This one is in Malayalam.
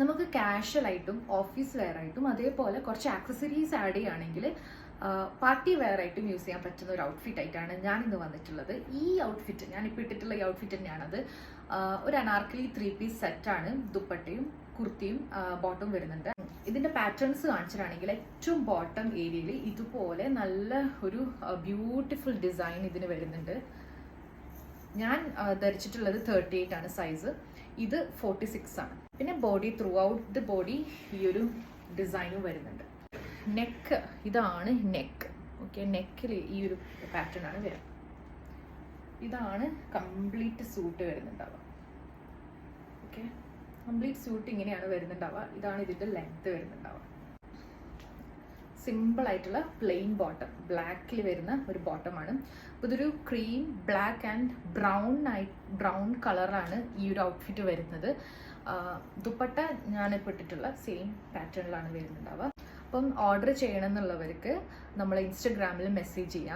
നമുക്ക് കാഷ്വൽ ആയിട്ടും ഓഫീസ് വെയർ ആയിട്ടും അതേപോലെ കുറച്ച് ആക്സസറീസ് ആഡ് ചെയ്യുകയാണെങ്കിൽ പാർട്ടി വെയർ ആയിട്ടും യൂസ് ചെയ്യാൻ പറ്റുന്ന ഒരു ഔട്ട്ഫിറ്റ് ആയിട്ടാണ് ഞാൻ ഇന്ന് വന്നിട്ടുള്ളത്. ഈ ഔട്ട്ഫിറ്റ് ഞാനിപ്പോൾ ഇട്ടിട്ടുള്ള ഈ ഔട്ട്ഫിറ്റ് തന്നെയാണത്. ഒരു അനാർക്കലി 3-piece സെറ്റാണ്. ദുപ്പട്ടയും കുർത്തിയും ബോട്ടം വരുന്നുണ്ട്. ഇതിന്റെ പാറ്റേൺസ് കാണിച്ചിട്ടാണെങ്കിൽ ഏറ്റവും ബോട്ടം ഏരിയയിൽ ഇതുപോലെ നല്ല ഒരു ബ്യൂട്ടിഫുൾ ഡിസൈൻ ഇതിന് വരുന്നുണ്ട്. ഞാൻ ധരിച്ചിട്ടുള്ളത് 38 ആണ് സൈസ്, ഇത് 46 ആണ്. പിന്നെ body through out the body ഈ ഒരു ഡിസൈനും വരുന്നുണ്ട്. നെക്ക്, ഇതാണ് നെക്ക്. ഓക്കെ, നെക്കിൽ ഈ ഒരു പാറ്റേൺ ആണ് വരിക. ഇതാണ് കംപ്ലീറ്റ് സൂട്ട് വരുന്നുണ്ടാവുക. ഓക്കെ, കംപ്ലീറ്റ് സൂട്ട് ഇങ്ങനെയാണ് വരുന്നുണ്ടാവുക. ഇതാണ് ഇതിൻ്റെ ലെങ്ത് വരുന്നുണ്ടാവുക. സിമ്പിൾ ആയിട്ടുള്ള പ്ലെയിൻ ബോട്ടം, ബ്ലാക്കിൽ വരുന്ന ഒരു ബോട്ടമാണ്. അപ്പോൾ ഇതൊരു ക്രീം ബ്ലാക്ക് ആൻഡ് ബ്രൗൺ കളറാണ് ഈ ഒരു ഔട്ട്ഫിറ്റ് വരുന്നത്. ദുപ്പട്ട ഞാനിപ്പോൾ ഇട്ടിട്ടുള്ള സെയിം പാറ്റേണിലാണ് വരുന്നുണ്ടാവുക. അപ്പം ഓർഡർ ചെയ്യണം എന്നുള്ളവർക്ക് നമ്മൾ ഇൻസ്റ്റഗ്രാമിൽ മെസ്സേജ് ചെയ്യാം.